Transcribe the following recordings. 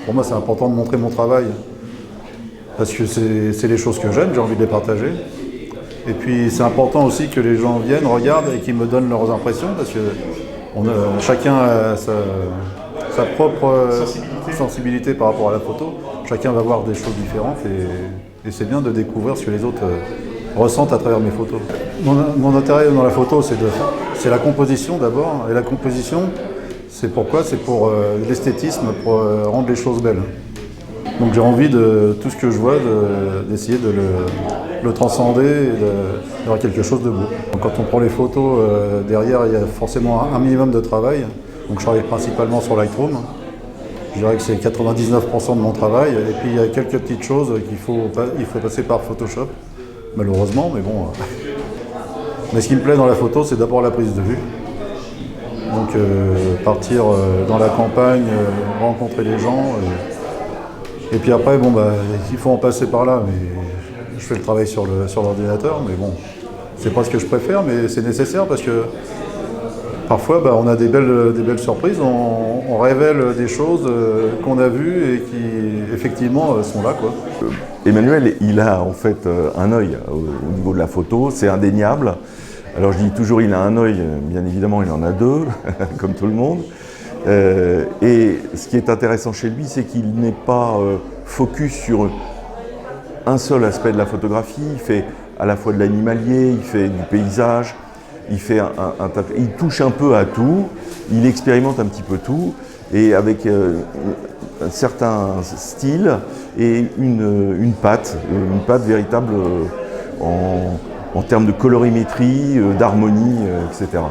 Pour moi, c'est important de montrer mon travail parce que c'est les choses que j'aime, j'ai envie de les partager. Et puis, c'est important aussi que les gens viennent, regardent et qu'ils me donnent leurs impressions parce que chacun a sa propre sensibilité par rapport à la photo. Chacun va voir des choses différentes et c'est bien de découvrir ce que les autres ressentent à travers mes photos. Mon intérêt dans la photo, c'est la composition d'abord. Et la composition, c'est pourquoi? C'est pour l'esthétisme, pour rendre les choses belles. Donc j'ai envie de tout ce que je vois, d'essayer de le transcender et d'avoir quelque chose de beau. Donc, quand on prend les photos, derrière il y a forcément un minimum de travail. Donc je travaille principalement sur Lightroom. Je dirais que c'est 99% de mon travail. Et puis il y a quelques petites choses il faut passer par Photoshop, malheureusement, mais bon. Mais ce qui me plaît dans la photo, c'est d'abord la prise de vue. Donc partir dans la campagne, rencontrer les gens. Et puis après, bon, il faut en passer par là. Mais je fais le travail sur l'ordinateur, mais bon, c'est pas ce que je préfère, mais c'est nécessaire parce que parfois, on a des belles surprises, on révèle des choses qu'on a vues et qui, effectivement, sont là, quoi. Emmanuel, il a en fait un œil au niveau de la photo, c'est indéniable. Alors je dis toujours il a un œil, bien évidemment il en a deux, comme tout le monde. Et ce qui est intéressant chez lui, c'est qu'il n'est pas focus sur un seul aspect de la photographie. Il fait à la fois de l'animalier, il fait du paysage, il touche un peu à tout, il expérimente un petit peu tout, et avec un certain style et une patte véritable en termes de colorimétrie, d'harmonie, etc.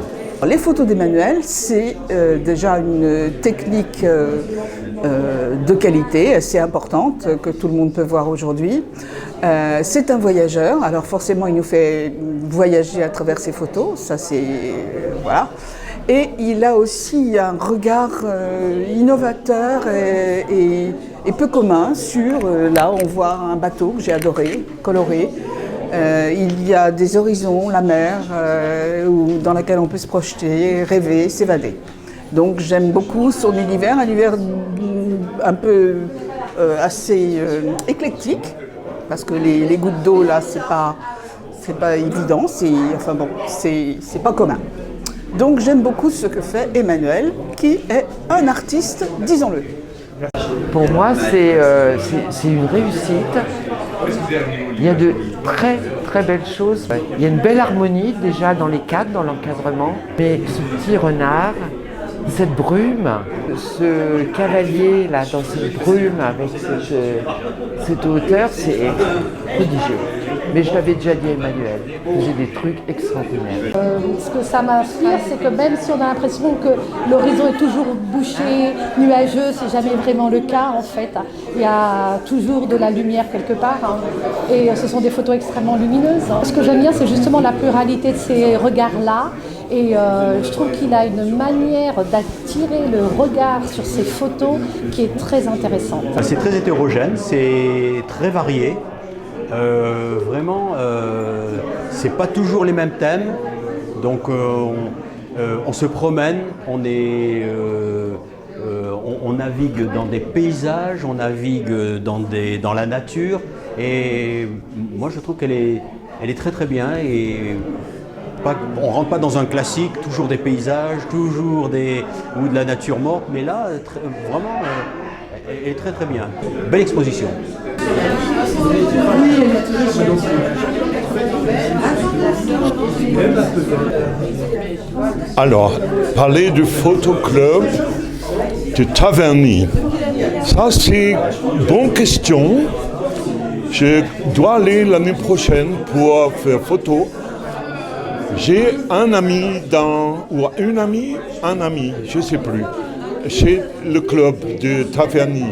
Les photos d'Emmanuel, c'est déjà une technique de qualité assez importante que tout le monde peut voir aujourd'hui. C'est un voyageur, alors forcément il nous fait voyager à travers ses photos, ça c'est voilà. Et il a aussi un regard innovateur et peu commun sur, là on voit un bateau que j'ai adoré, coloré. Il y a des horizons, la mer, dans laquelle on peut se projeter, rêver, s'évader. Donc j'aime beaucoup son univers, un univers un peu assez éclectique, parce que les gouttes d'eau là, c'est pas évident, c'est pas commun. Donc j'aime beaucoup ce que fait Emmanuel, qui est un artiste, disons-le. Pour moi, c'est une réussite. Il y a de très très belles choses. Il y a une belle harmonie déjà dans les cadres, dans l'encadrement. Mais ce petit renard, cette brume, ce cavalier là dans cette brume avec cette hauteur, c'est prodigieux. Mais je l'avais déjà dit à Emmanuel, j'ai des trucs extraordinaires. Ce que ça m'inspire, c'est que même si on a l'impression que l'horizon est toujours bouché, nuageux, c'est jamais vraiment le cas en fait. Il y a toujours de la lumière quelque part, hein. Et ce sont des photos extrêmement lumineuses. Ce que j'aime bien, c'est justement la pluralité de ces regards-là. Et je trouve qu'il a une manière d'attirer le regard sur ses photos qui est très intéressante. C'est très hétérogène, c'est très varié. Vraiment, c'est pas toujours les mêmes thèmes, donc on se promène, on navigue dans des paysages, on navigue dans la nature, et moi je trouve qu'elle est très très bien, et on rentre pas dans un classique, toujours des paysages, toujours ou de la nature morte, mais là vraiment elle est très très bien, belle exposition. Alors, parler du photoclub de Taverny. Ça, c'est une bonne question. Je dois aller l'année prochaine pour faire photo. J'ai un ami ou un ami, je ne sais plus, chez le club de Taverny.